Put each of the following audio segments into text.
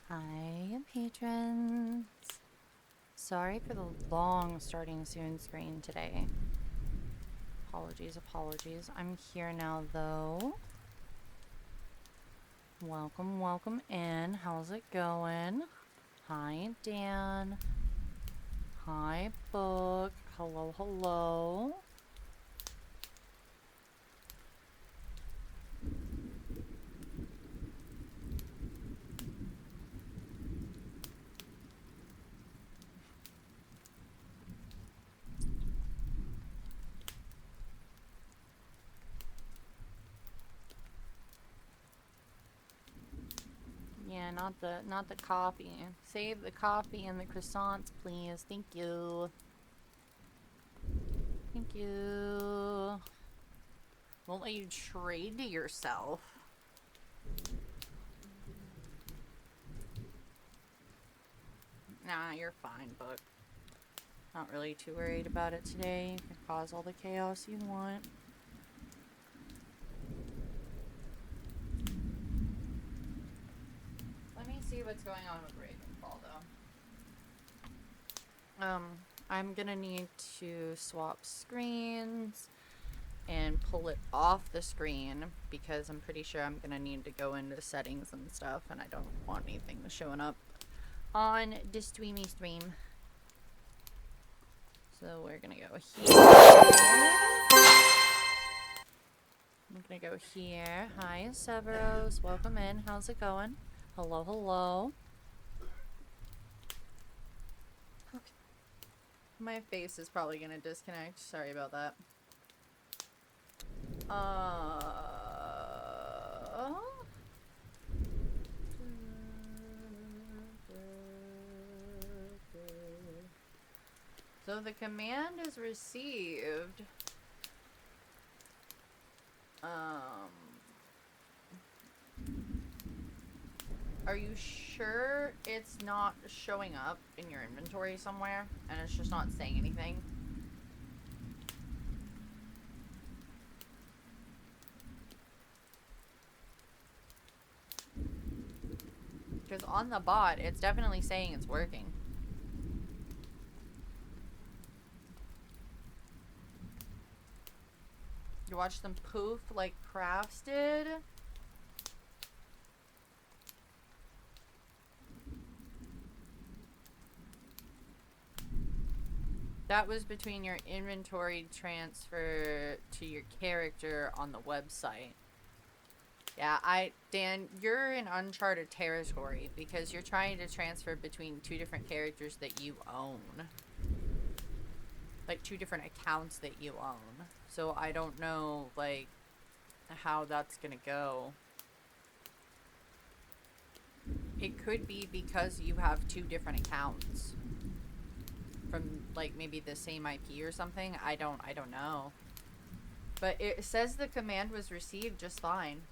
Hi, patrons. Sorry for the long starting soon screen today. Apologies. I'm here now, though. Welcome in. How's it going? Hi, Dan. Hi, Book. Hello. Yeah, not the coffee. Save the coffee and the croissants, please. Thank you. Won't let you trade yourself. Nah, you're fine, Book. Not really too worried about it today. You can cause all the chaos you want. Let me see what's going on with Ravenfall, though. I'm gonna need to swap screens and pull it off the screen because I'm pretty sure I'm gonna need to go into settings and stuff, and I don't want anything showing up on the stream. So we're gonna go here. I'm gonna go here. Hi, Severos. Welcome in. How's it going? Hello. Okay. My face is probably gonna disconnect. Sorry about that. So the command is received. Are you sure it's not showing up in your inventory somewhere and it's just not saying anything? Because on the bot, it's definitely saying it's working. You watch them poof like Crafts did? That was between your inventory transfer to your character on the website. Yeah, Dan, you're in uncharted territory because you're trying to transfer between two different characters that you own. Like, two different accounts that you own. So I don't know, like, how that's gonna go. It could be because you have two different accounts. From, like, maybe the same IP or something. I don't know. But it says the command was received just fine.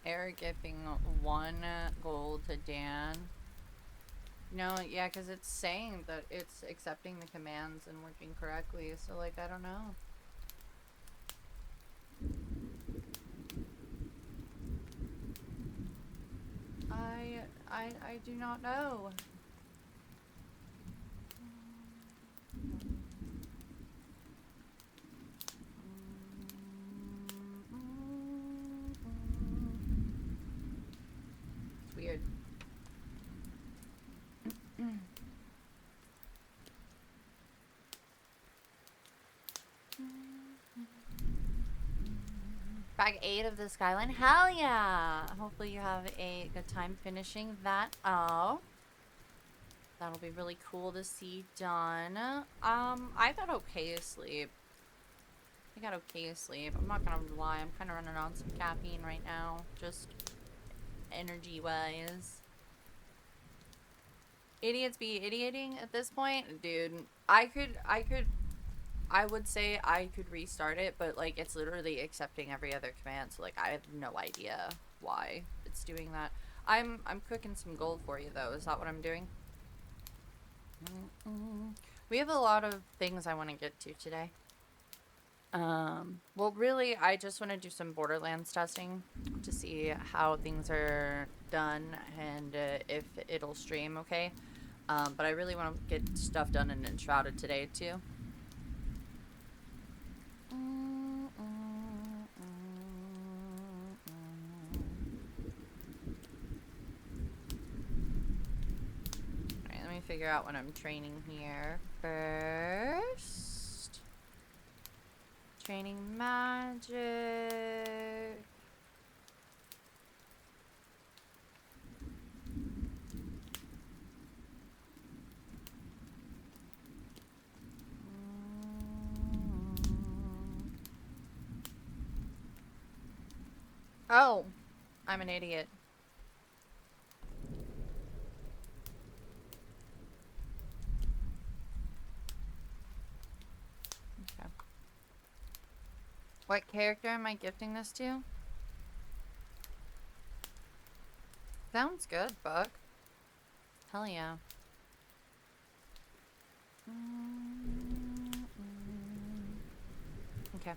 Eric giving 1 gold to Dan. No, yeah, because it's saying that it's accepting the commands and working correctly, so, like, I don't know. I do not know. It's weird. Bag 8 of the Skyline. Hell yeah! Hopefully you have a good time finishing that out. That'll be really cool to see done. I got okay sleep. I got okay sleep. I'm not gonna lie, I'm kind of running on some caffeine right now. Just energy-wise. Idiots be idioting at this point? Dude, I would say I could restart it, but, like, it's literally accepting every other command, so, like, I have no idea why it's doing that. I'm cooking some gold for you, though. Is that what I'm doing? We have a lot of things I want to get to today. Well, really, I just want to do some Borderlands testing to see how things are done and if it'll stream okay. But I really want to get stuff done in Enshrouded today, too. Alright, let me figure out what I'm training here first. Training magic. Oh, I'm an idiot. Okay. What character am I gifting this to? Sounds good, Buck. Hell yeah. Okay.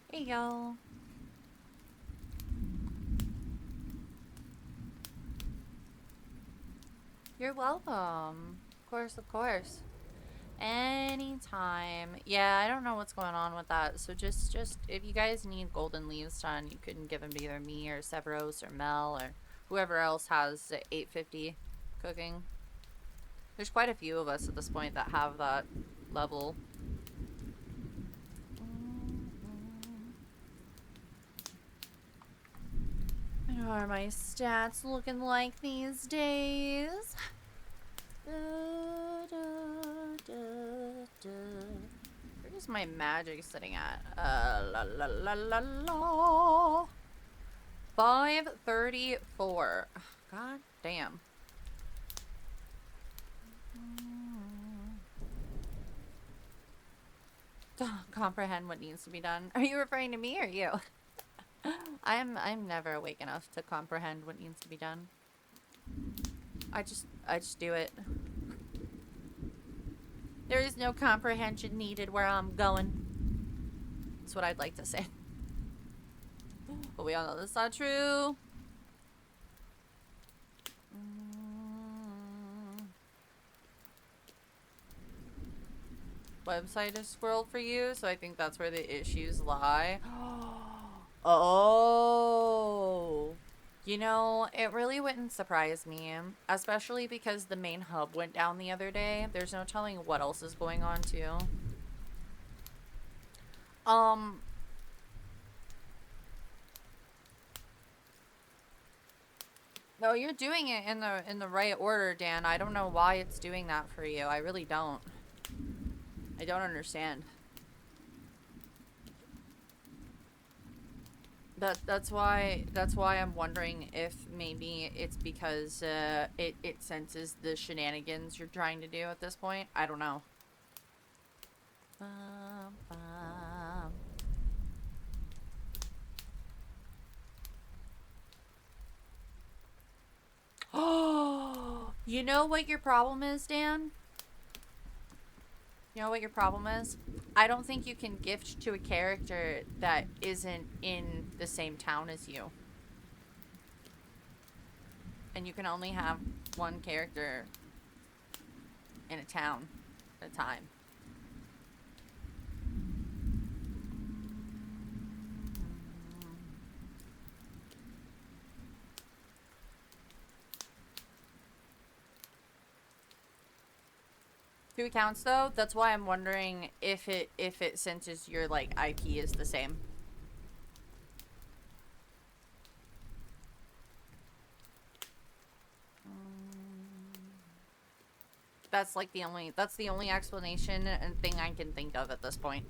Here you go. You're welcome. Of course, of course. Anytime. Yeah, I don't know what's going on with that. So just if you guys need golden leaves done, you can give them to either me or Severos or Mel or whoever else has 850 cooking. There's quite a few of us at this point that have that level. What are my stats looking like these days? Where's my magic sitting at? La la la la la. 534. God damn. Comprehend what needs to be done. Are you referring to me or you? I'm never awake enough to comprehend what needs to be done. I just do it. There is no comprehension needed where I'm going. That's what I'd like to say. But we all know that's not true. Website is squirreled for you, so I think that's where the issues lie. Oh. You know, it really wouldn't surprise me, especially because the main hub went down the other day. There's no telling what else is going on, too. No, you're doing it in the right order, Dan. I don't know why it's doing that for you. I really don't. I don't understand. That's why I'm wondering if maybe it's because it senses the shenanigans you're trying to do at this point. I don't know. Oh, you know what your problem is, Dan? You know what your problem is? I don't think you can gift to a character that isn't in the same town as you. And you can only have one character in a town at a time. 2 accounts though. That's why I'm wondering if it senses your like IP is the same. That's like the only explanation and thing I can think of at this point.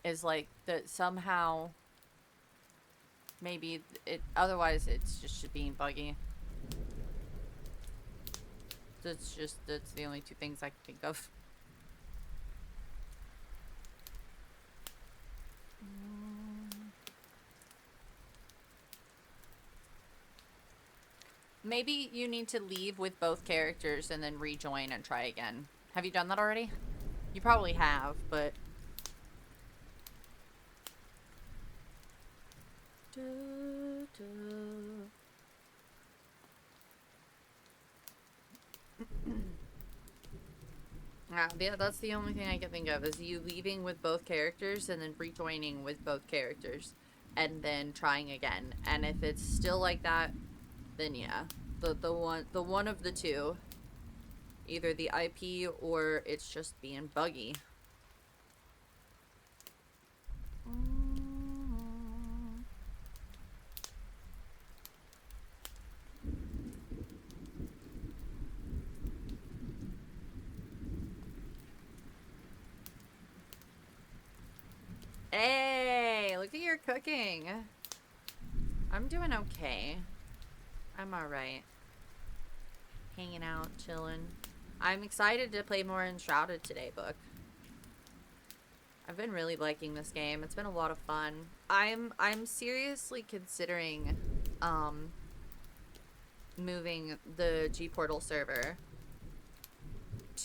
Is like that somehow maybe it otherwise it's just being buggy. That's the only 2 things I can think of. Maybe you need to leave with both characters and then rejoin and try again. Have you done that already? You probably have, but... Yeah, that's the only thing I can think of, is you leaving with both characters and then rejoining with both characters and then trying again. And if it's still like that, then yeah, the one of the 2, either the IP or it's just being buggy. Hey, look at your cooking. I'm doing okay. I'm alright. Hanging out, chilling. I'm excited to play more Enshrouded today, Book. I've been really liking this game. It's been a lot of fun. I'm seriously considering moving the G-Portal server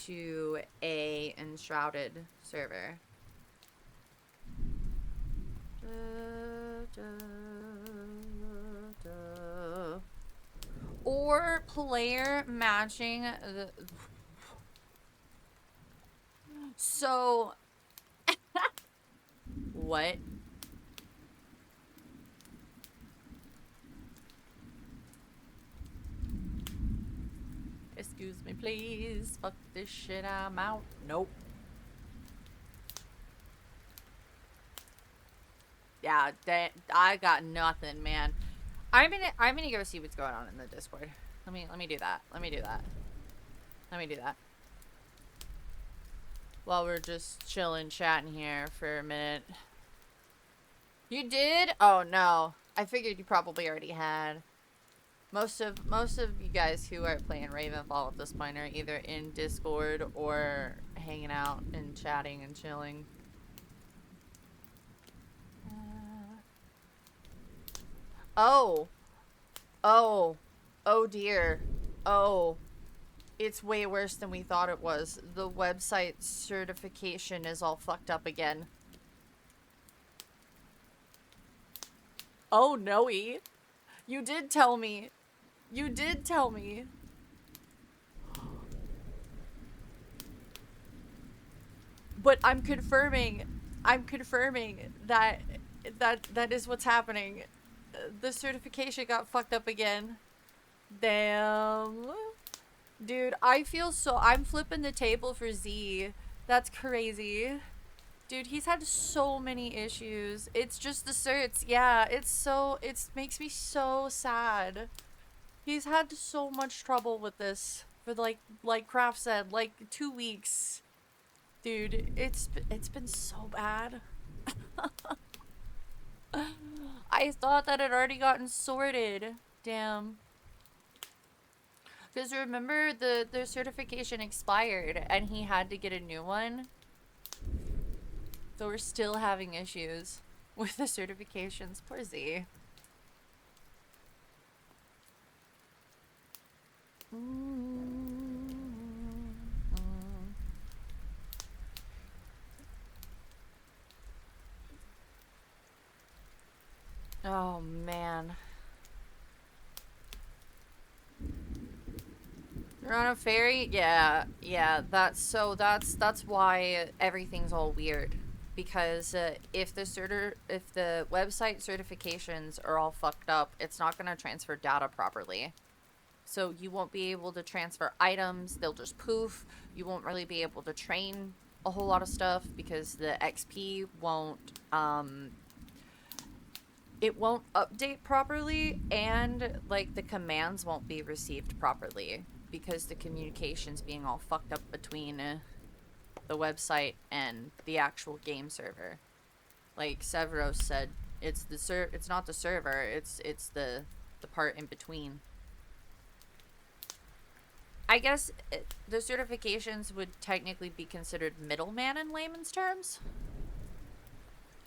to a Enshrouded server. Or player matching the... So... What? Excuse me, please. Fuck this shit, I'm out. Nope. Yeah, I got nothing, man. I'm gonna go see what's going on in the Discord. Let me do that. Let me do that. While we're just chilling, chatting here for a minute. You did? Oh no. I figured you probably already had. Most of you guys who are playing Ravenfall at this point are either in Discord or hanging out and chatting and chilling. Oh dear. Oh, it's way worse than we thought it was. The website certification is all fucked up again. Oh no, you did tell me. You did tell me. But I'm confirming that is what's happening. The certification got fucked up again. Damn. Dude, I'm flipping the table for Z. That's crazy. Dude, he's had so many issues. It's just the certs. Yeah, it makes me so sad. He's had so much trouble with this for like Kraft said, like 2 weeks. Dude, it's been so bad. I thought that had already gotten sorted. Damn. Because remember, the certification expired and he had to get a new one. So we're still having issues with the certifications. Poor Z. Oh man. You're on a ferry? Yeah, that's why everything's all weird. Because if the website certifications are all fucked up, it's not gonna transfer data properly. So you won't be able to transfer items. They'll just poof. You won't really be able to train a whole lot of stuff because the XP won't it won't update properly, and like the commands won't be received properly because the communication's being all fucked up between the website and the actual game server. Like Severos said, it's not the server, it's the part in between. I guess the certifications would technically be considered middleman in layman's terms.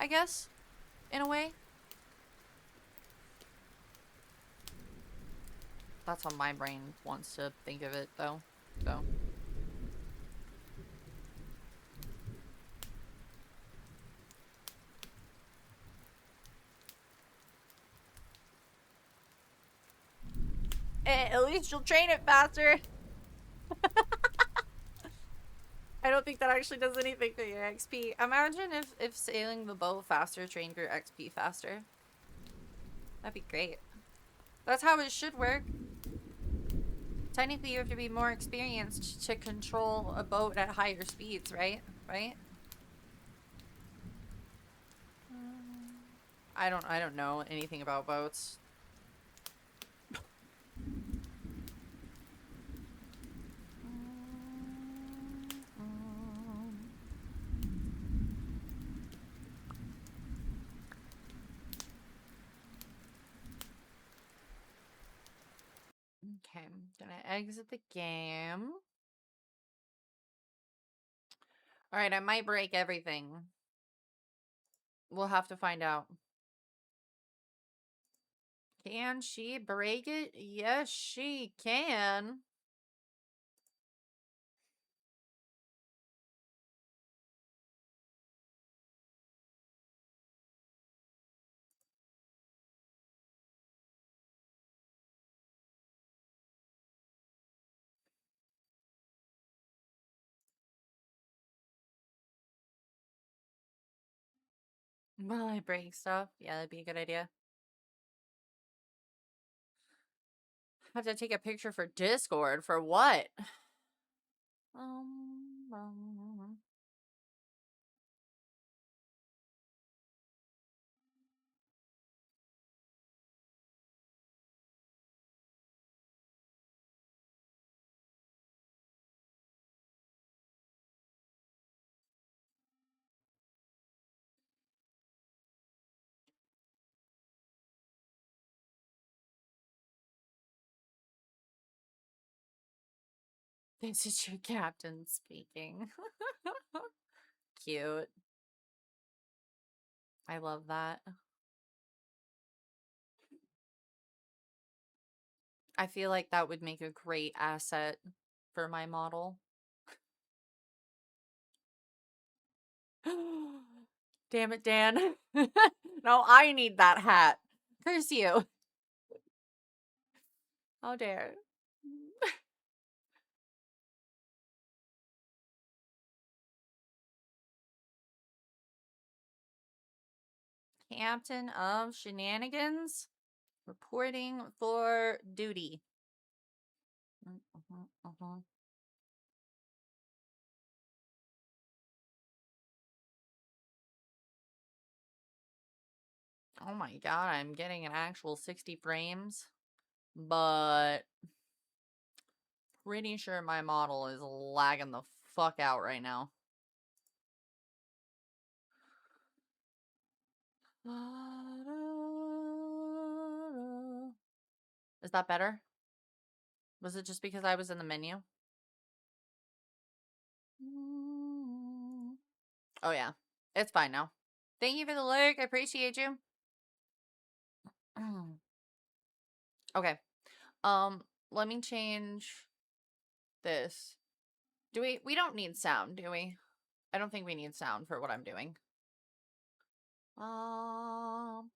I guess, in a way. That's how my brain wants to think of it, though. So. At least you'll train it faster. I don't think that actually does anything for your XP. Imagine if sailing the boat faster trained your XP faster. That'd be great. That's how it should work. Technically, you have to be more experienced to control a boat at higher speeds, right? Right? I don't know anything about boats. Okay, I'm gonna exit the game. Alright, I might break everything. We'll have to find out. Can she break it? Yes, she can. Will I break stuff? Yeah, that'd be a good idea. I have to take a picture for Discord. For what? Um, this is your captain speaking. Cute. I love that. I feel like that would make a great asset for my model. Damn it, Dan. No, I need that hat. Curse you. How dare. Captain of Shenanigans. Reporting for duty. Oh my god, I'm getting an actual 60 frames. But pretty sure my model is lagging the fuck out right now. Is that better? Was it just because I was in the menu? Oh yeah, it's fine now. Thank you for the lurk. I appreciate you. Okay. Let me change this. Do we don't need sound, do we? I don't think we need sound for what I'm doing. I'm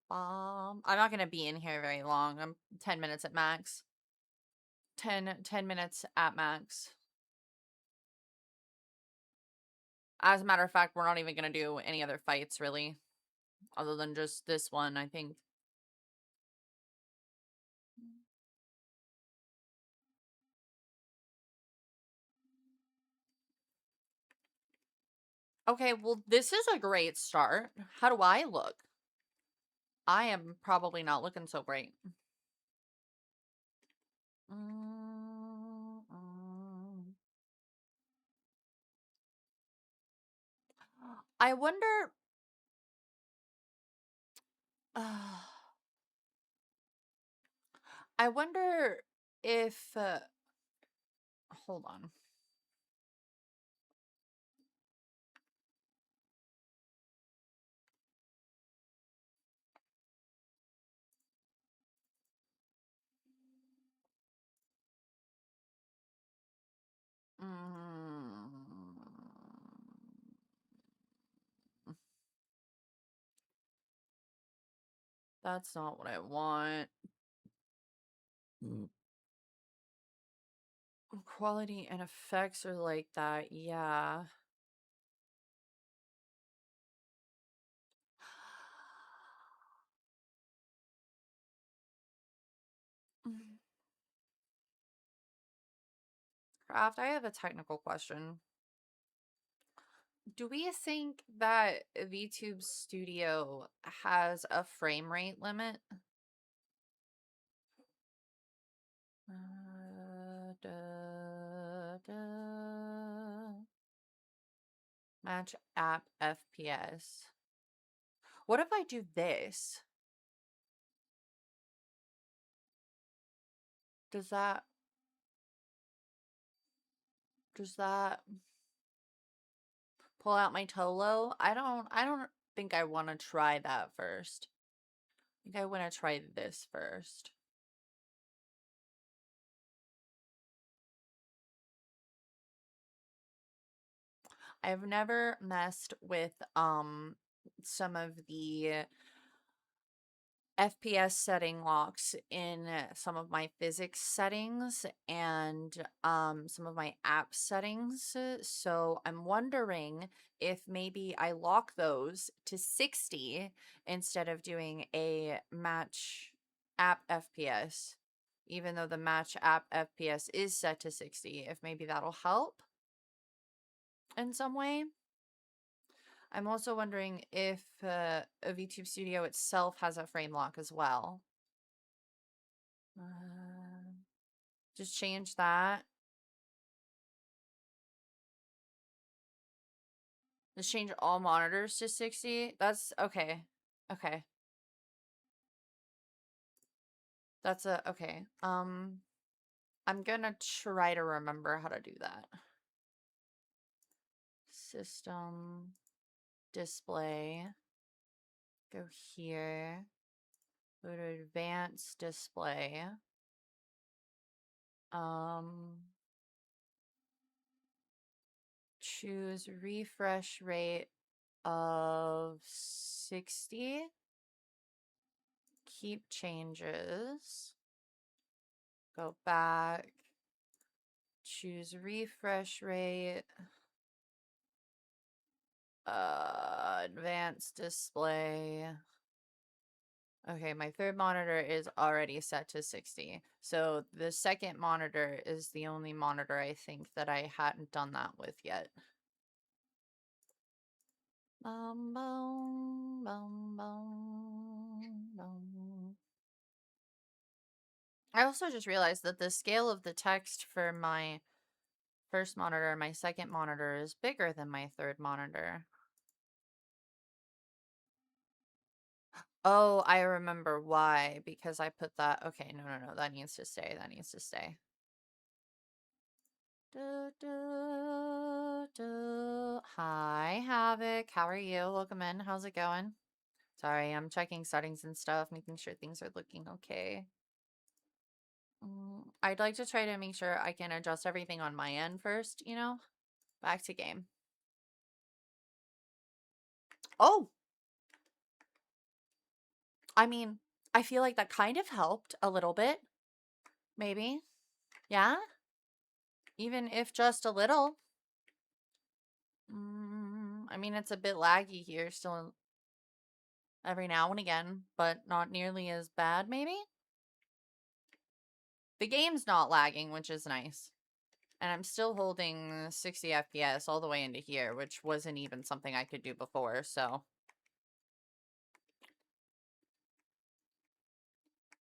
not gonna be in here very long. I'm 10 minutes at max. 10 minutes at max. As a matter of fact, we're not even gonna do any other fights, really. Other than just this one, I think. Okay, well, this is a great start. How do I look? I am probably not looking so great. I wonder. I wonder if. Hold on. That's not what I want. Quality and effects are like that, yeah. Craft, I have a technical question. Do we think that VTube Studio has a frame rate limit? Match app FPS. What if I do this? Does that pull out my Tolo? I don't think I want to try that first. I think I want to try this first. I've never messed with some of the FPS setting locks in some of my physics settings and some of my app settings. So I'm wondering if maybe I lock those to 60 instead of doing a match app FPS, even though the match app FPS is set to 60, if maybe that'll help in some way. I'm also wondering if VTube Studio itself has a frame lock as well. Just change that. Just change all monitors to 60. That's okay. Okay. That's okay. I'm gonna try to remember how to do that. System, display. Go here. Go to advanced display. Choose refresh rate of 60. Keep changes. Go back. Choose refresh rate. Advanced display. Okay, my third monitor is already set to 60. So the second monitor is the only monitor I think that I hadn't done that with yet. Bum, bum, bum, bum, bum. I also just realized that the scale of the text for my first monitor and my second monitor is bigger than my third monitor. Oh, I remember why. Because I put that. Okay, no. That needs to stay. That needs to stay. Hi, Havoc. How are you? Welcome in. How's it going? Sorry, I'm checking settings and stuff, making sure things are looking okay. I'd like to try to make sure I can adjust everything on my end first, you know? Back to game. Oh! I mean, I feel like that kind of helped a little bit. Maybe. Yeah? Even if just a little. I mean, it's a bit laggy here still every now and again, but not nearly as bad, maybe? The game's not lagging, which is nice. And I'm still holding 60 FPS all the way into here, which wasn't even something I could do before, so.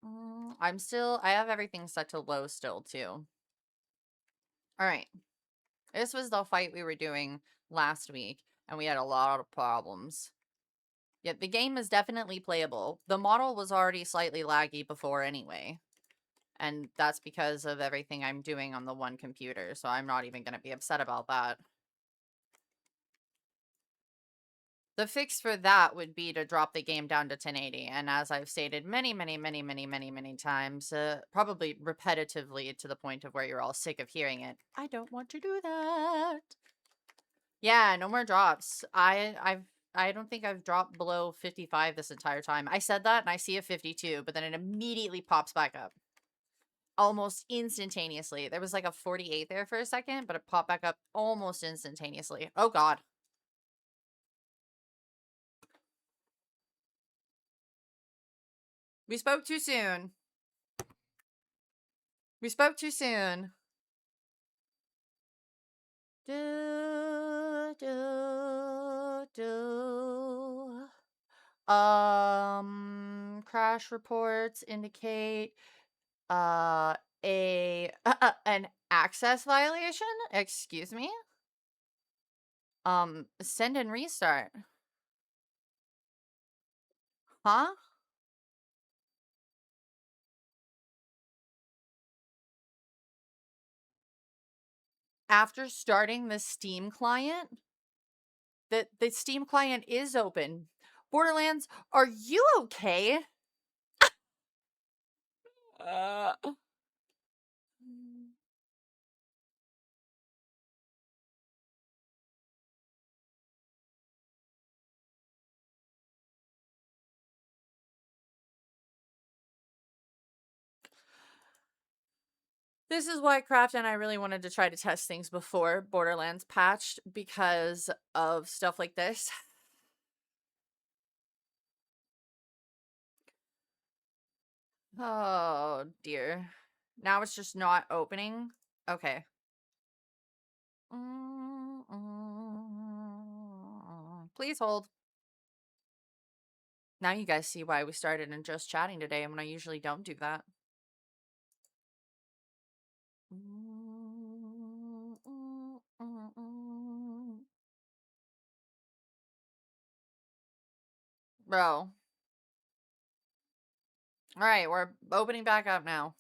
I have everything set to low still, too. Alright. This was the fight we were doing last week, and we had a lot of problems. Yet the game is definitely playable. The model was already slightly laggy before anyway. And that's because of everything I'm doing on the one computer, so I'm not even going to be upset about that. The fix for that would be to drop the game down to 1080, and as I've stated many times, probably repetitively to the point of where you're all sick of hearing it, I don't want to do that. Yeah, no more drops. I don't think I've dropped below 55 this entire time. I said that and I see a 52, but then it immediately pops back up. Almost instantaneously. There was like a 48 there for a second, but it popped back up almost instantaneously. Oh god. We spoke too soon. We spoke too soon. Do, do, do. Crash reports indicate an access violation? Excuse me? Send and restart. Huh? After starting the Steam client? The Steam client is open. Borderlands, are you okay? Uh... This is why Kraft and I really wanted to try to test things before Borderlands patched, because of stuff like this. Oh, dear. Now it's just not opening? Okay. Please hold. Now you guys see why we started in just chatting today when I usually don't do that. Bro. Alright, we're opening back up now.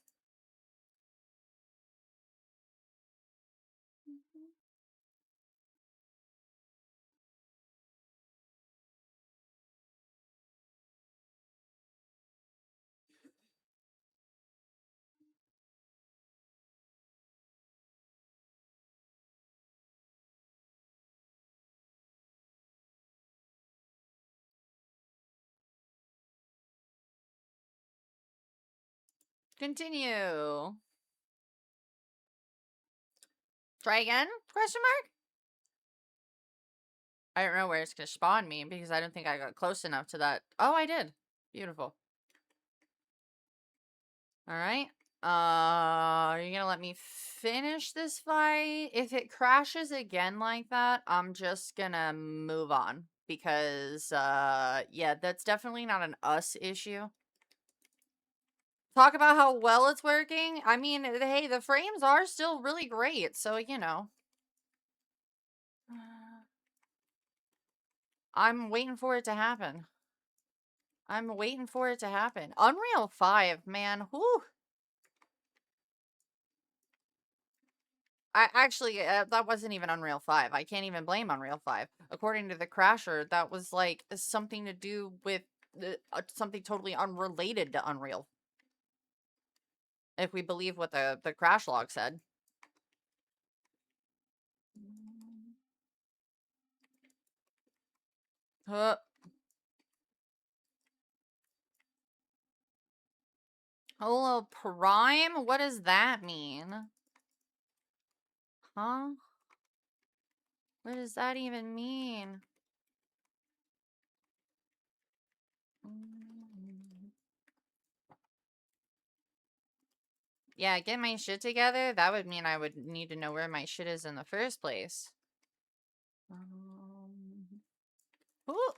Continue. Try again? Question mark? I don't know where it's gonna spawn me because I don't think I got close enough to that. Oh, I did. Beautiful. Alright. Are you gonna let me finish this fight? If it crashes again like that, I'm just gonna move on. Because, yeah, that's definitely not an us issue. Talk about how well it's working. I mean, hey, the frames are still really great, so, you know. I'm waiting for it to happen. I'm waiting for it to happen. Unreal 5, man. Whew. That wasn't even Unreal 5. I can't even blame Unreal 5. According to the Crasher, that was, like, something to do with something totally unrelated to Unreal. If we believe what the crash log said. Holo Prime? What does that mean? Huh? What does that even mean? Yeah, get my shit together. That would mean I would need to know where my shit is in the first place. Ooh.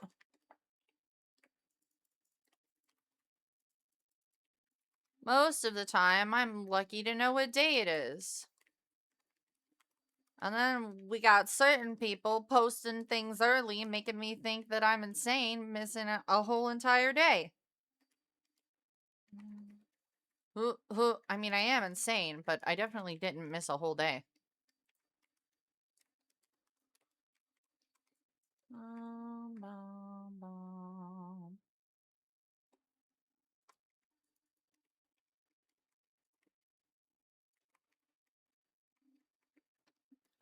Most of the time, I'm lucky to know what day it is. And then we got certain people posting things early, making me think that I'm insane, missing a whole entire day. I mean, I am insane, but I definitely didn't miss a whole day.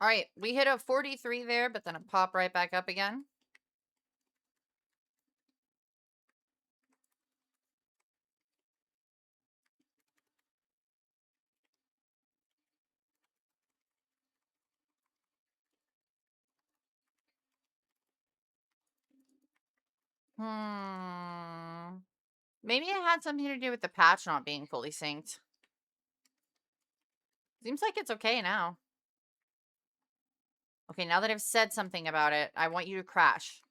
All right, we hit a 43 there, but then it popped right back up again. Maybe it had something to do with the patch not being fully synced. Seems like it's okay now. Okay, now that I've said something about it, I want you to crash.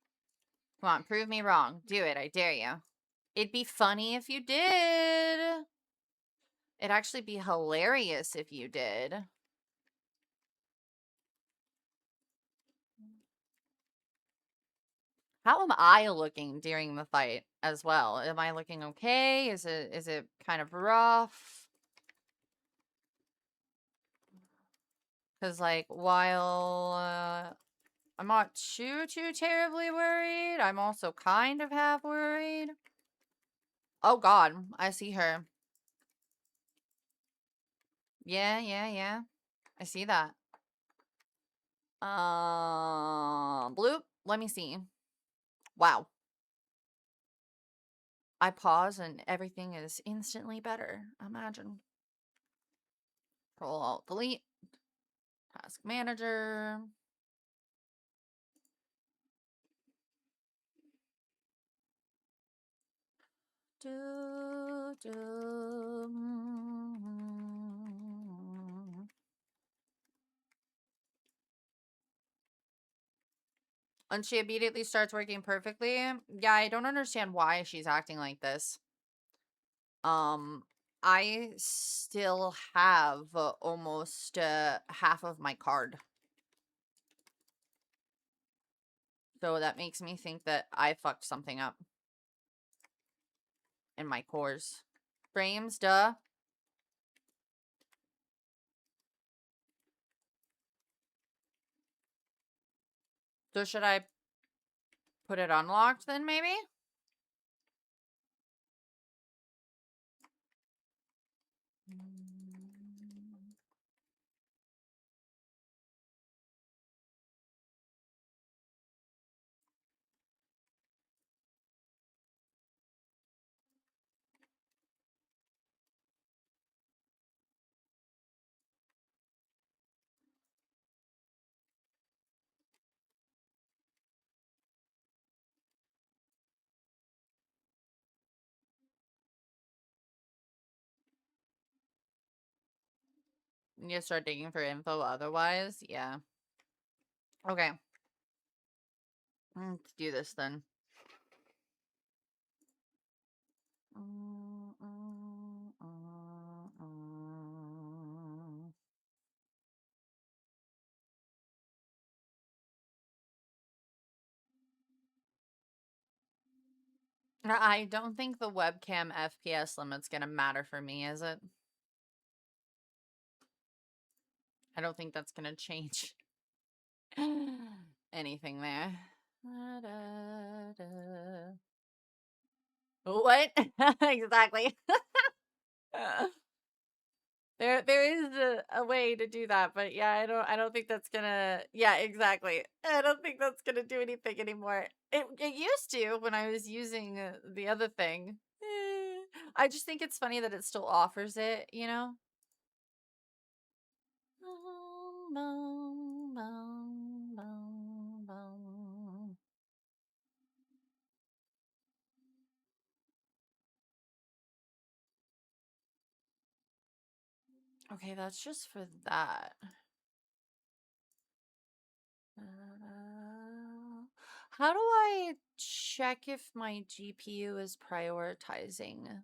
Come on, prove me wrong. Do it, I dare you. It'd be funny if you did. It'd actually be hilarious if you did. How am I looking during the fight as well? Am I looking okay? Is it kind of rough? Because, like, while I'm not too terribly worried, I'm also kind of half worried. Oh, God. I see her. Yeah. I see that. Bloop. Let me see. Wow. I pause and everything is instantly better. Imagine. Control Alt Delete. Task Manager. And she immediately starts working perfectly. Yeah, I don't understand why she's acting like this. I still have almost half of my card. So that makes me think that I fucked something up in my cores. Frames, duh. So should I put it unlocked then, maybe? You start digging for info otherwise? Yeah. Okay. Let's do this then. I don't think the webcam FPS limit's gonna matter for me, is it? I don't think that's gonna change anything there. What? Exactly. There is a way to do that, but yeah, I don't think that's gonna, yeah, exactly. I don't think that's gonna do anything anymore. It used to when I was using the other thing. I just think it's funny that it still offers it, you know? Okay, that's just for that. How do I check if my GPU is prioritizing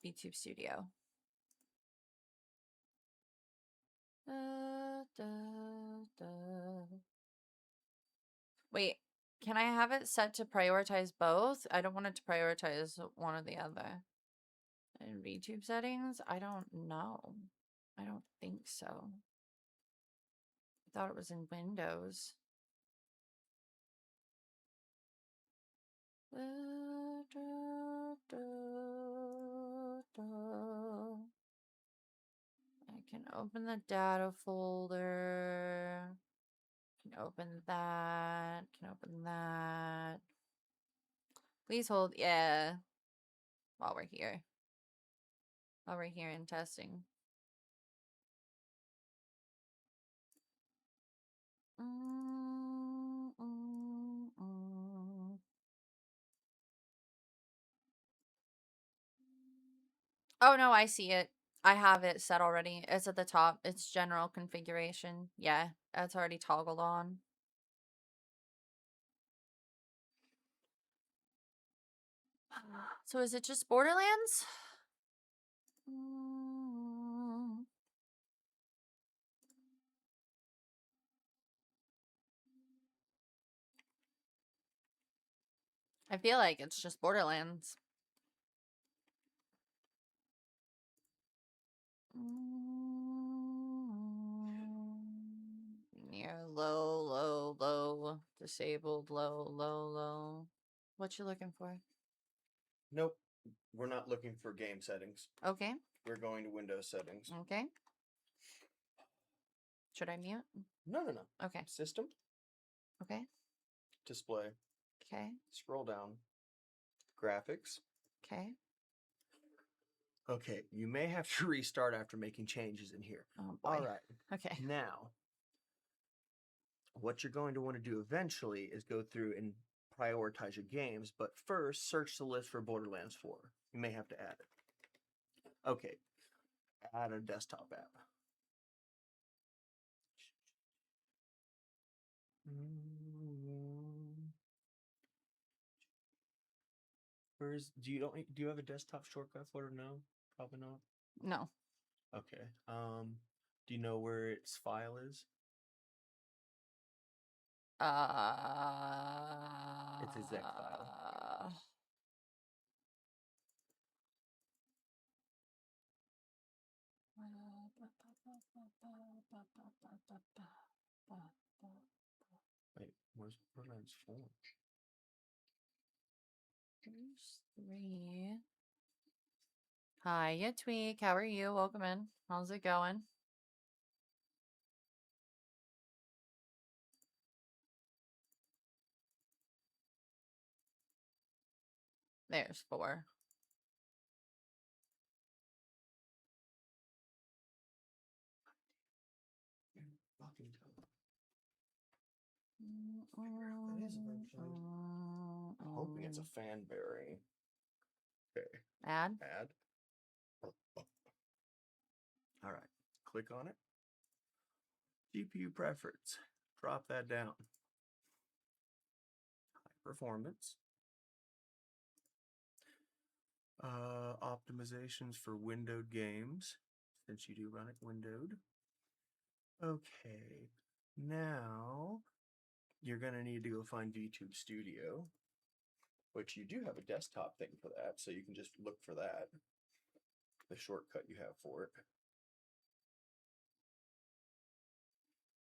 VTube Studio? Wait, can I have it set to prioritize both? I don't want it to prioritize one or the other. In VTube settings? I don't know. I don't think so. I thought it was in Windows. I can open the data folder. Can open that. Can open that. Please hold. Yeah. While we're here. While we're here in testing. Oh no, I see it. I have it set already. It's at the top. It's general configuration. Yeah, it's already toggled on. So is it just Borderlands? I feel like it's just Borderlands. Near low, disabled, low. What you looking for? Nope. We're not looking for game settings. Okay. We're going to Windows settings. Okay. Should I mute? No. Okay. System. Okay. Display. Okay. Scroll down. Graphics. Okay. Okay, you may have to restart after making changes in here. Oh boy. All right. Okay. Now, what you're going to want to do eventually is go through and prioritize your games, but first search the list for Borderlands 4. You may have to add it. Okay. Add a desktop app. Do you have a desktop shortcut for it? No, probably not. No. Okay. Do you know where its file is? It's a zip file. Wait, where's Borderlands 4? There's 3. Hiya, Tweak. How are you? Welcome in. How's it going? There's 4. That is eventually. I'm hoping it's a fanberry. Okay. Add? Add. All right. Click on it. GPU preference. Drop that down. High performance. Optimizations for windowed games, since you do run it windowed. Okay. Now you're going to need to go find VTube Studio, which you do have a desktop thing for that, so you can just look for that, the shortcut you have for it.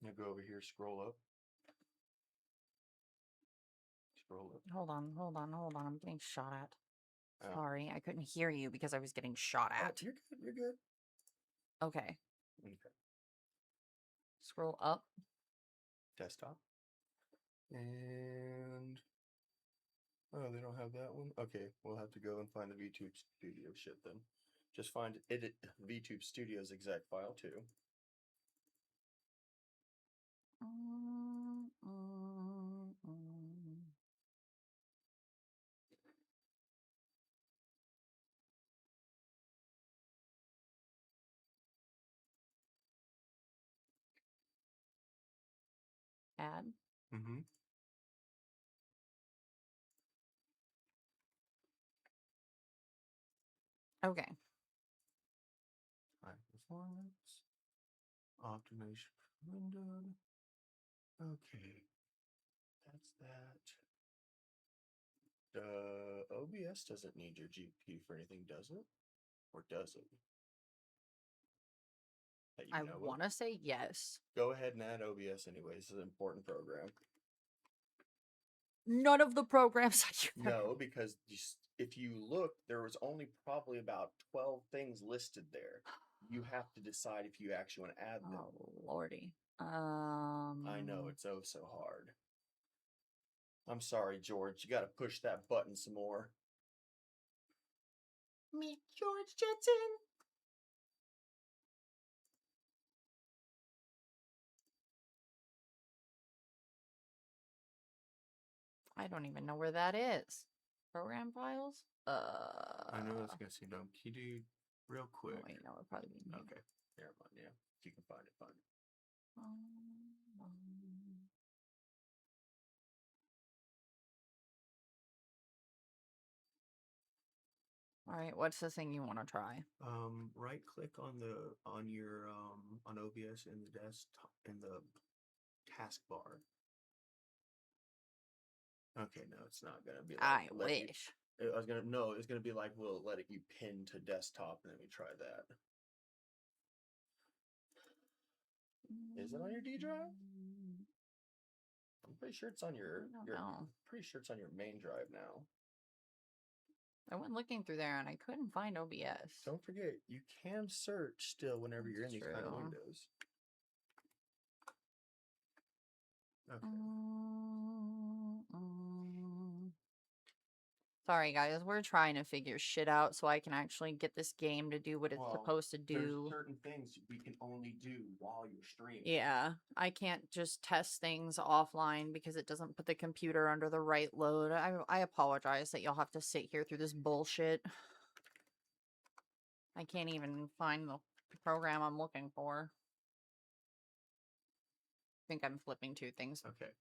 Now go over here, scroll up. Scroll up. Hold on. I'm getting shot at. Oh. Sorry, I couldn't hear you because I was getting shot at. Oh, you're good. Okay. Okay. Scroll up. Desktop. And oh, they don't have that one? Okay, we'll have to go and find the VTube Studio shit then. Just find edit VTube Studio's exact file too. Add. Mm-hmm. Okay. High performance. Optimization windowed. Okay. That's that. OBS doesn't need your GPU for anything, does it? Or does it? That you I know want to say yes. Go ahead and add OBS anyways. It's an important program. None of the programs I use. No, because if you look, there was only probably about 12 things listed there. You have to decide if you actually want to add them. Oh, lordy. I know, it's oh so hard. I'm sorry, George. You got to push that button some more. Meet George Jetson. I don't even know where that is. Program files? I know it's going to seem dumb. Can you do real quick? Oh, wait, no, it'll probably be in here. Okay. Never mind. Yeah. If you can find it, find it. All right, what's the thing you want to try? Right click on your on OBS in the desktop in the taskbar. Okay, no, it's not gonna be like I wish. I was gonna no, it's gonna be like will it let you pin to desktop and then we try that. Is it on your D drive? I'm pretty sure it's on your pretty sure it's on your main drive now. I went looking through there and I couldn't find OBS. Don't forget, you can search still whenever you're in these kind of windows. Okay. Sorry, guys. We're trying to figure shit out so I can actually get this game to do what it's supposed to do. There's certain things we can only do while you're streaming. Yeah, I can't just test things offline because it doesn't put the computer under the right load. I apologize that you'll have to sit here through this bullshit. I can't even find the program I'm looking for. I think I'm flipping two things. Okay.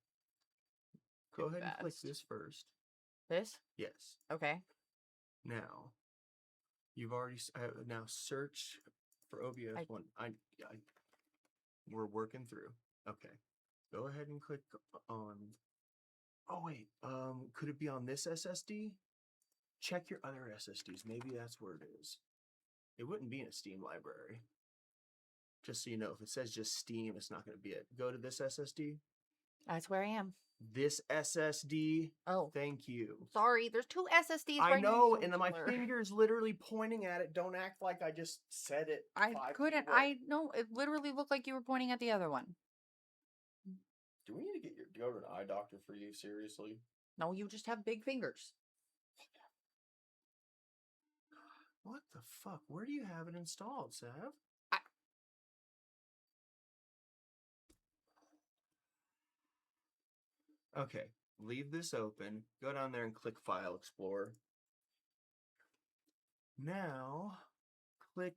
Go ahead and click this first. This? Yes. Okay. Now, you've already now search for OBS one. We're working through. Okay. Go ahead and click on. Oh wait. Could it be on this SSD? Check your other SSDs. Maybe that's where it is. It wouldn't be in a Steam library. Just so you know, if it says just Steam, it's not going to be it. Go to this SSD. That's where I am. This SSD. Oh. Thank you. Sorry, there's two SSDs I know, and my finger's literally pointing at it. Don't act like I just said it. I couldn't. I know. It literally looked like you were pointing at the other one. Do we need to go to an eye doctor for you? Seriously? No, you just have big fingers. What the fuck? Where do you have it installed, Sav? Okay, leave this open. Go down there and click File Explorer. Now, click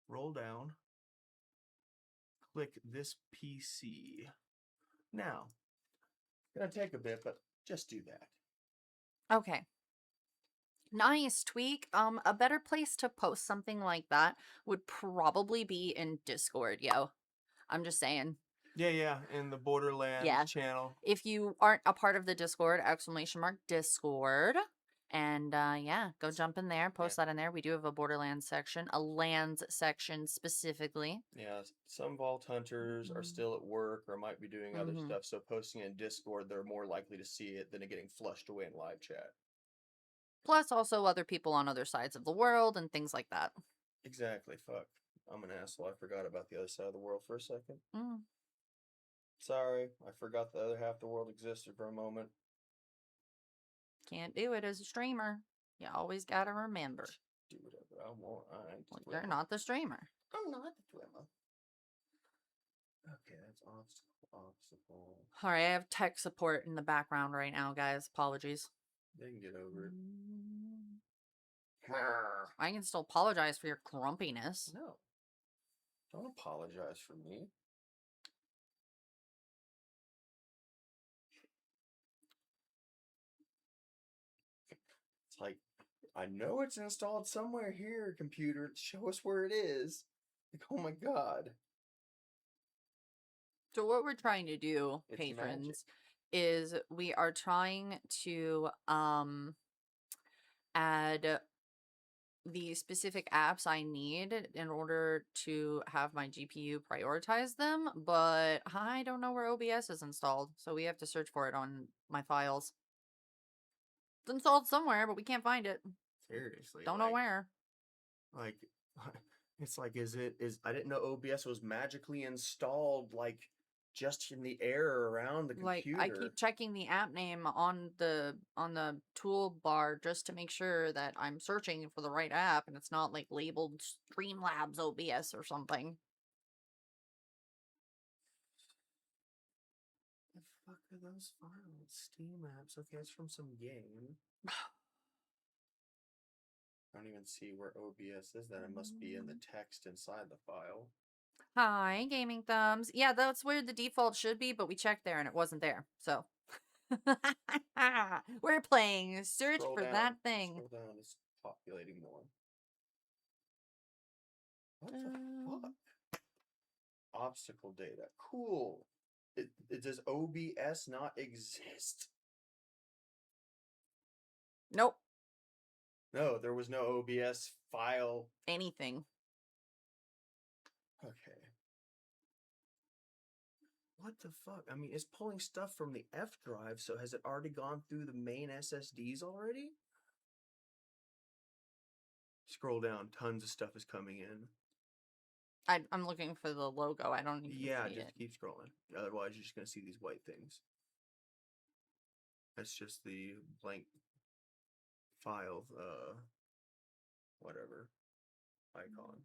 Roll Down. Click this PC. Now, gonna take a bit, but just do that. Okay. Nice tweak. A better place to post something like that would probably be in Discord, yo. I'm just saying. Yeah, in the Borderlands channel. If you aren't a part of the Discord, !Discord. And yeah, go jump in there, post that in there. We do have a Borderlands section, a lands section specifically. Yeah, some Vault Hunters are still at work or might be doing other stuff, so posting in Discord, they're more likely to see it than it getting flushed away in live chat. Plus also other people on other sides of the world and things like that. Exactly, fuck. I'm an asshole. I forgot about the other side of the world for a second. Sorry, I forgot the other half of the world existed for a moment. Can't do it as a streamer. You always gotta remember. Do whatever I want. Well, you're not the streamer. I'm not the streamer. Okay, that's obstacle. Alright, I have tech support in the background right now, guys. Apologies. They can get over it. I can still apologize for your grumpiness. No. Don't apologize for me. I know it's installed somewhere here, computer. Show us where it is. Like, oh my god. So what we're trying to do, It's patrons, magic. is we are trying to add the specific apps I need in order to have my GPU prioritize them, but I don't know where OBS is installed, so we have to search for it on my files. It's installed somewhere, but we can't find it. Seriously. Don't know where. Like, it's like, I didn't know OBS was magically installed, like, just in the air around the Like, computer. I keep checking the app name on the toolbar just to make sure that I'm searching for the right app and it's not like labeled Streamlabs OBS or something. The fuck are those files? Steam apps. Okay, it's from some game. I don't even see where OBS is. Then it must be in the text inside the file. Hi, Gaming Thumbs. Yeah, that's where the default should be, but we checked there and it wasn't there. So we're playing search Scroll for down. that thing. Scroll down. It's populating more. What the fuck? Obstacle data. Cool. Does OBS not exist? Nope. No, there was no OBS file. Anything. Okay. What the fuck? I mean, it's pulling stuff from the F drive, so has it already gone through the main SSDs already? Scroll down. Tons of stuff is coming in. I'm looking for the logo. I don't even see just it. keep scrolling. Otherwise, you're just going to see these white things. That's just the blank file, whatever, icon.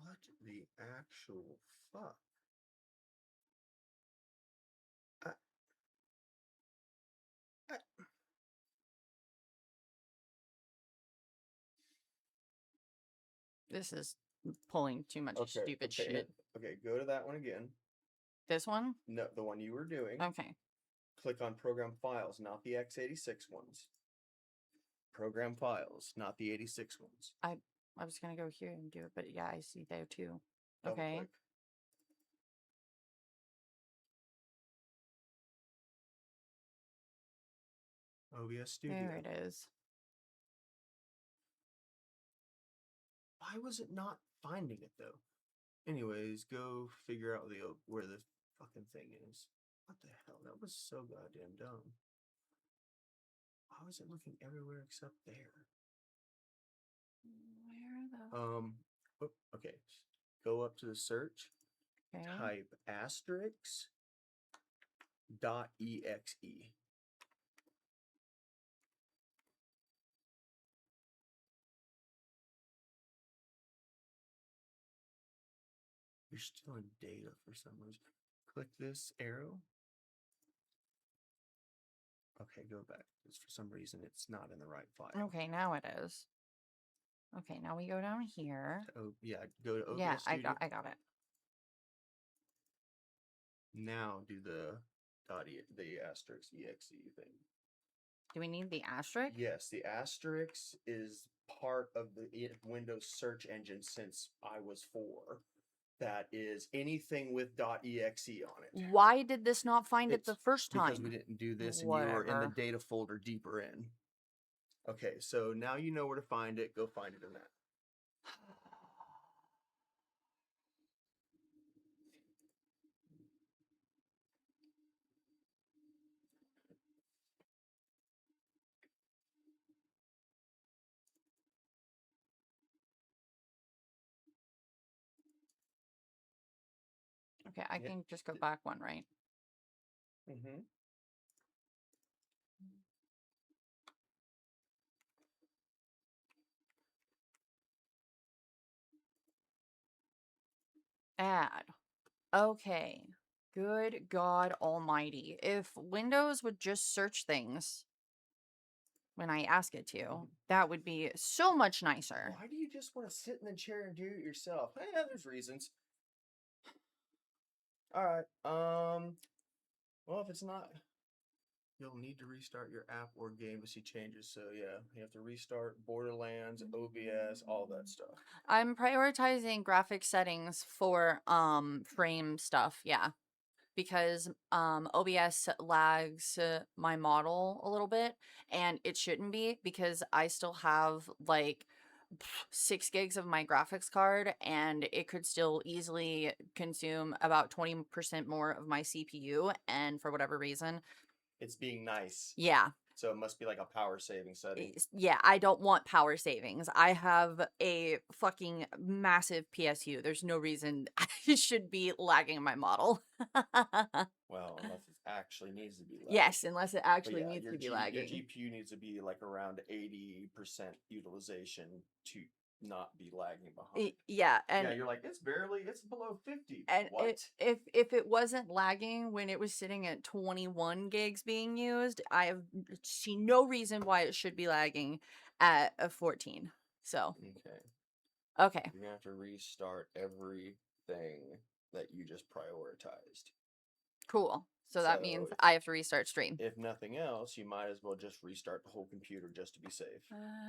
What the actual fuck? This is pulling too much stupid shit. Okay, go to that one again. This one? No, the one you were doing. Okay. Click on Program Files, not the x86 ones. Program Files, not the 86 ones. I was gonna go here and do it, but yeah, I see there too. Double Okay. click. OBS Studio. There it is. Why was it not finding it though? Anyways, go figure out where the fucking thing is. What the hell? That was so goddamn dumb. Why was it looking everywhere except there? Where the? Okay. Go up to the search. Okay. Type asterisk .exe. You're still in data for some reason. Click this arrow. Okay, go back. Because for some reason it's not in the right file. Okay, now it is. Okay, now we go down here. Oh yeah, go to OBS Yeah, Studio. I got it. Now do the asterisk exe thing. Do we need the asterisk? Yes, the asterisk is part of the Windows search engine since I was 4. That is anything with .exe on it. Why did this not find it the first time? Because we didn't do this and you were in the data folder deeper in. Okay, so now you know where to find it. Go find it in that. Okay, I can just go back one, right? Mm-hmm. Add. Okay. Good God Almighty. If Windows would just search things when I ask it to, that would be so much nicer. Why do you just want to sit in the chair and do it yourself? There's reasons. All right. Well, if it's not, you'll need to restart your app or game to see changes. So yeah, you have to restart Borderlands, OBS, all that stuff. I'm prioritizing graphic settings for frame stuff, yeah. Because OBS lags my model a little bit, and it shouldn't be because I still have like 6 gigs of my graphics card, and it could still easily consume about 20% more of my CPU, and for whatever reason, It's being nice. yeah. So it must be like a power saving setting. Yeah, I don't want power savings. I have a fucking massive PSU. There's no reason I should be lagging my model. Well, unless it actually needs to be lagging. Yes, unless it But actually yeah, needs to be your lagging. GPU needs to be like around 80% utilization to not be lagging behind. Yeah, and yeah, you're like, it's below 50. and What? if it wasn't lagging when it was sitting at 21 gigs being used, I have seen no reason why it should be lagging at a 14. So, Okay. okay. You're gonna have to restart everything that you just prioritized. Cool. So that So, means I have to restart stream. If nothing else, you might as well just restart the whole computer just to be safe.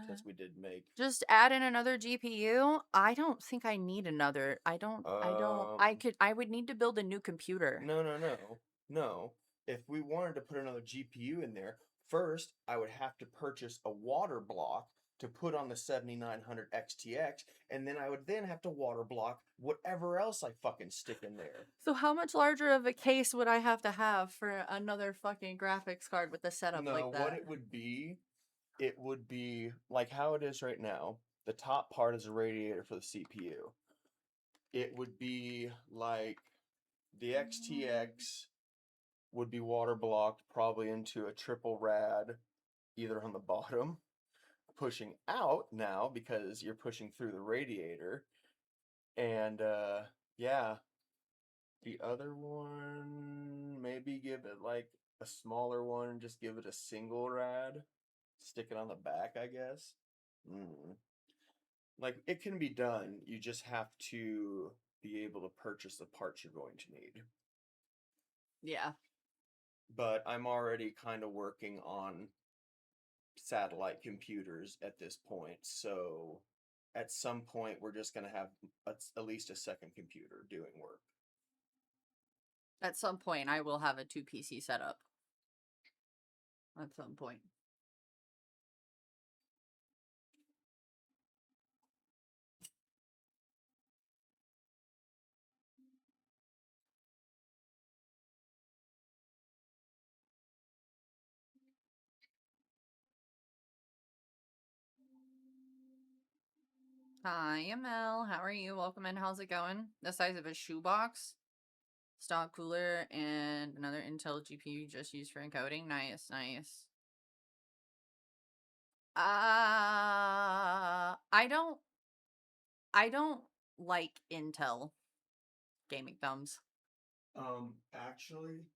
Since we did make Just add in another GPU. I don't think I need another. I would need to build a new computer. No. If we wanted to put another GPU in there, first I would have to purchase a water block to put on the 7900 XTX, and then I would then have to water block whatever else I fucking stick in there. So how much larger of a case would I have to have for another fucking graphics card with a setup like that? What it would be like how it is right now. The top part is a radiator for the CPU. It would be like the XTX would be water blocked probably into a triple rad either on the bottom, pushing out now because you're pushing through the radiator. And yeah, the other one, maybe give it like a smaller one, just give it a single rad, stick it on the back, I guess. Like it can be done, you just have to be able to purchase the parts you're going to need. Yeah. But I'm already kind of working on satellite computers at this point, so at some point we're just going to have at least a second computer doing work. At some point, I will have a 2 PC setup. At some point. Hi, ML. How are you? Welcome in. How's it going? The size of a shoebox. Stock cooler and another Intel GPU just used for encoding. Nice, nice. I don't like Intel gaming thumbs. Actually,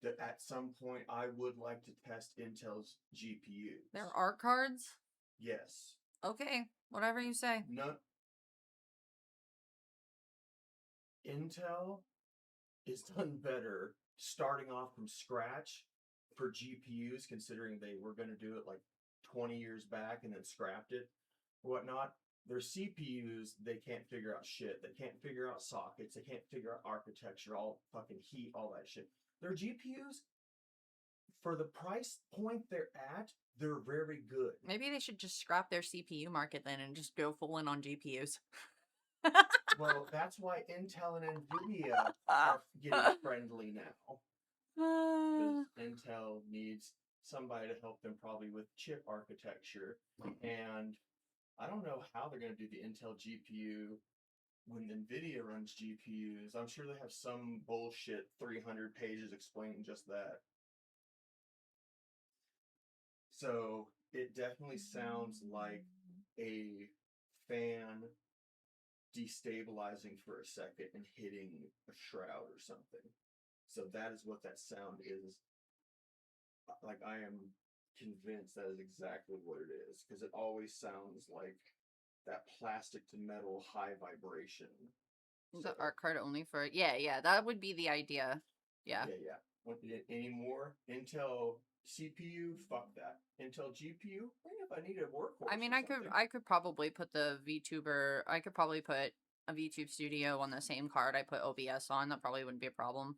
that at some point I would like to test Intel's GPUs. There are cards? Yes. Okay, whatever you say. No. Intel is done better starting off from scratch for GPUs, considering they were going to do it like 20 years back and then scrapped it, whatnot. Their CPUs, they can't figure out shit. They can't figure out sockets. They can't figure out architecture, all fucking heat, all that shit. Their GPUs, for the price point they're at, they're very good. Maybe they should just scrap their CPU market then and just go full in on GPUs. Well, that's why Intel and NVIDIA are getting friendly now. Because Intel needs somebody to help them probably with chip architecture. And I don't know how they're going to do the Intel GPU when NVIDIA runs GPUs. I'm sure they have some bullshit 300 pages explaining just that. So it definitely sounds like a fan destabilizing for a second and hitting a shroud or something. So that is what that sound is. Like, I am convinced that is exactly what it is, because it always sounds like that plastic to metal high vibration. The art card only for yeah, that would be the idea. Yeah. Yeah. Any more Intel CPU? Fuck that. Intel GPU? If I need a workhorse. I mean, or something. I could probably put the VTuber. I could probably put a VTube Studio on the same card I put OBS on. That probably wouldn't be a problem.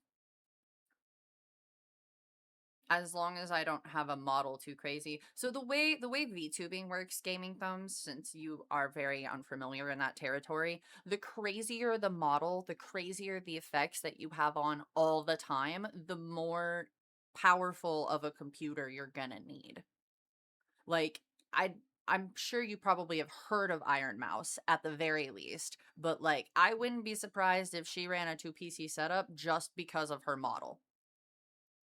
As long as I don't have a model too crazy. So the way VTubing works, Gaming Thumbs, since you are very unfamiliar in that territory, the crazier the model, the crazier the effects that you have on all the time, the more powerful of a computer you're gonna need. Like, I'm sure you probably have heard of Iron Mouse at the very least, but like I wouldn't be surprised if she ran a 2 PC setup just because of her model.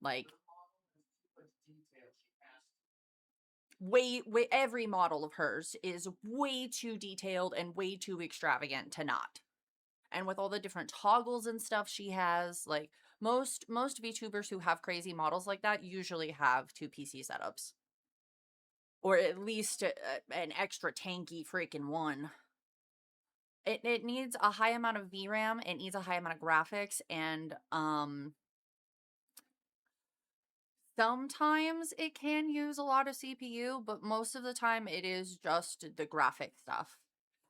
Like way every model of hers is way too detailed and way too extravagant to not. And with all the different toggles and stuff she has, like most VTubers who have crazy models like that usually have 2 PC setups. Or at least an extra tanky freaking one. It needs a high amount of VRAM, it needs a high amount of graphics, and sometimes it can use a lot of CPU, but most of the time it is just the graphic stuff.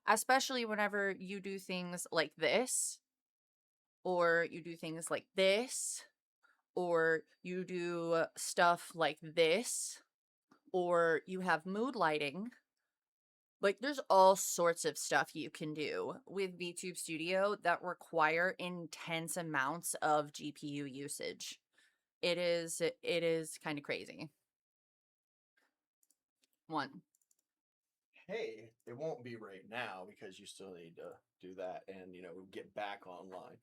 Especially whenever you do things like this, or you do things like this, or you do stuff like this, or you have mood lighting. Like, there's all sorts of stuff you can do with VTube Studio that require intense amounts of GPU usage. It is kind of crazy. One. Hey, it won't be right now because you still need to do that and, get back online.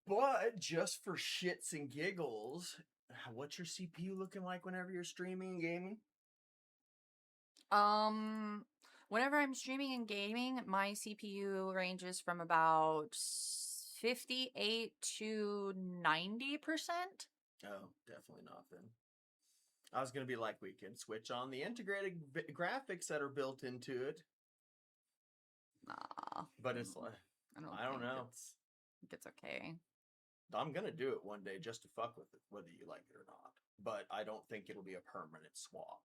But just for shits and giggles, what's your CPU looking like whenever you're streaming and gaming? Whenever I'm streaming and gaming, my CPU ranges from about 58 to 90%. Oh, definitely not then. I was going to be like, we can switch on the integrated graphics that are built into it. Nah. But it's like, I don't know. It's okay. I'm going to do it one day just to fuck with it, whether you like it or not. But I don't think it'll be a permanent swap.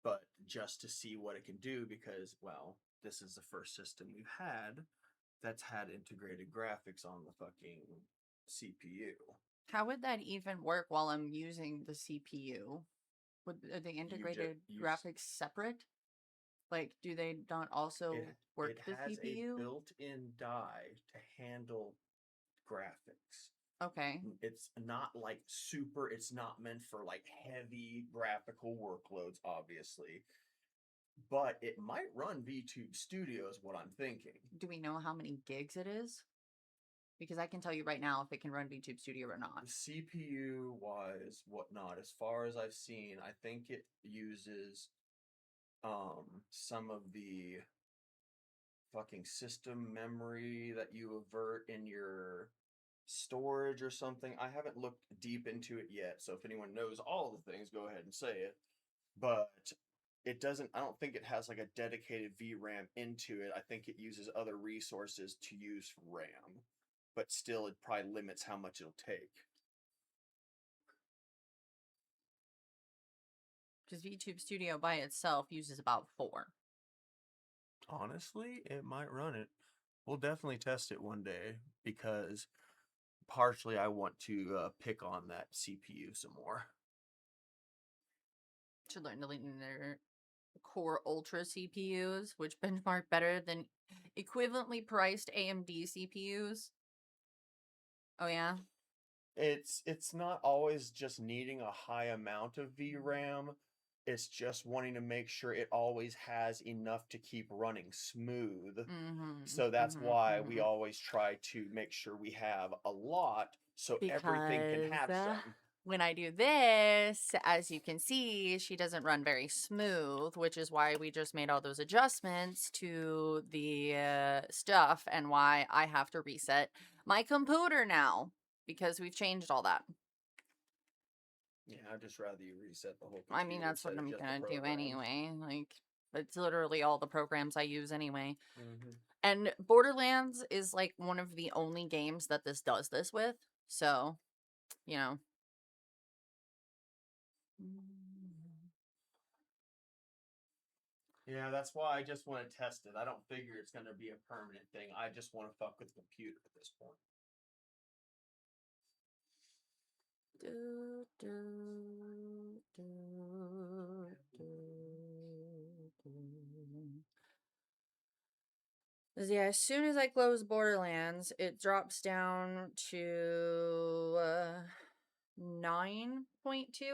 But just to see what it can do because, well, this is the first system we've had that's had integrated graphics on the fucking CPU. How would that even work while I'm using the CPU? Are the integrated graphics separate? Like, do they not also work the CPU? It has a built-in die to handle graphics. Okay. It's not like super, it's not meant for like heavy graphical workloads, obviously. But it might run VTube Studio is what I'm thinking. Do we know how many gigs it is? Because I can tell you right now if it can run VTube Studio or not. CPU wise, whatnot, as far as I've seen, I think it uses some of the fucking system memory that you avert in your storage or something. I haven't looked deep into it yet, so if anyone knows all the things, go ahead and say it. But it doesn't, I don't think it has like a dedicated VRAM into it. I think it uses other resources to use RAM, but still it probably limits how much it'll take. Because VTube Studio by itself uses about 4. Honestly, it might run it. We'll definitely test it one day because partially I want to pick on that CPU some more. Should learn to lean their Core Ultra CPUs, which benchmark better than equivalently priced AMD CPUs. Oh yeah? It's not always just needing a high amount of VRAM. It's just wanting to make sure it always has enough to keep running smooth. So that's why we always try to make sure we have a lot so everything can have some. When I do this, as you can see, she doesn't run very smooth, which is why we just made all those adjustments to the stuff and why I have to reset my computer now because we've changed all that. Yeah, I'd just rather you reset the whole computer. I mean, that's what I'm gonna do anyway. Like, It's literally all the programs I use anyway. Mm-hmm. And Borderlands is like one of the only games that this does this with. So, you know. Yeah, that's why I just want to test it. I don't figure it's going to be a permanent thing. I just want to fuck with the computer at this point. Yeah, as soon as I close Borderlands, it drops down to 9.2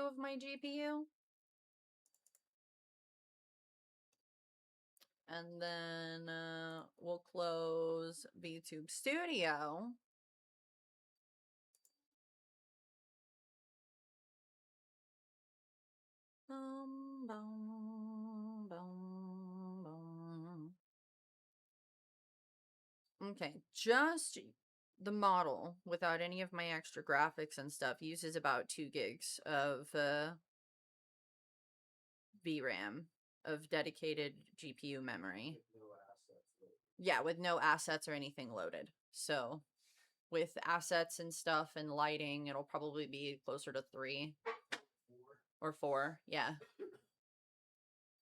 of my GPU. And then we'll close VTube Studio. Boom, boom, boom, boom. Okay, just the model without any of my extra graphics and stuff uses about 2 gigs of VRAM of dedicated GPU memory. Yeah, with no assets or anything loaded. So with assets and stuff and lighting, it'll probably be closer to 3 or 4. Yeah.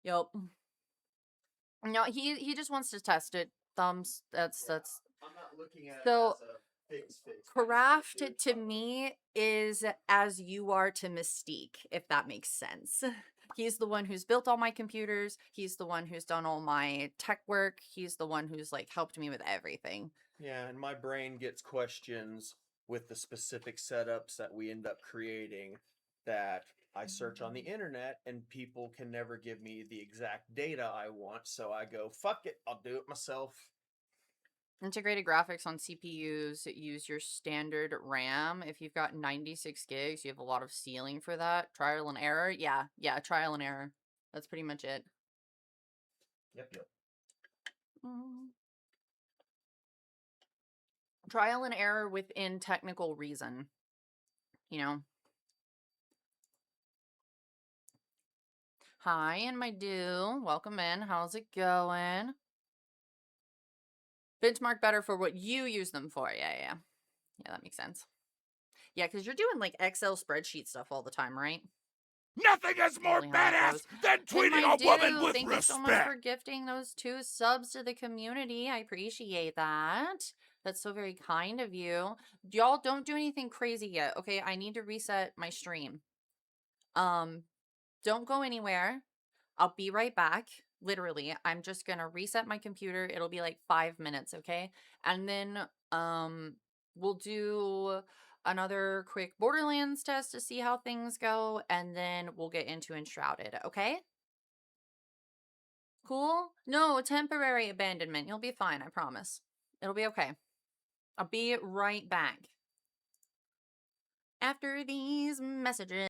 Yup. No, he just wants to test it. Thumbs. That's. I'm not looking at So, it as a fix. Craft to me is as you are to Mystique, if that makes sense. He's the one who's built all my computers. He's the one who's done all my tech work. He's the one who's like helped me with everything. Yeah, and my brain gets questions with the specific setups that we end up creating that I search on the internet, and people can never give me the exact data I want, so I go, fuck it, I'll do it myself. Integrated graphics on CPUs use your standard RAM. If you've got 96 gigs, you have a lot of ceiling for that. Trial and error. Yeah, trial and error. That's pretty much it. Yep. Trial and error within technical reason. You know. Hi, and my do. Welcome in. How's it going? Benchmark better for what you use them for. Yeah, that makes sense. Yeah, because you're doing like Excel spreadsheet stuff all the time, right? Nothing is more badass than tweeting a woman with Thank respect. you so much for gifting those 2 subs to the community. I appreciate that. That's so very kind of you. Y'all don't do anything crazy yet. Okay, I need to reset my stream. Don't go anywhere. I'll be right back. Literally, I'm just gonna reset my computer. It'll be like 5 minutes, okay? And then we'll do another quick Borderlands test to see how things go, and then we'll get into Enshrouded, okay? Cool? No, temporary abandonment. You'll be fine, I promise. It'll be okay. I'll be right back. After these messages.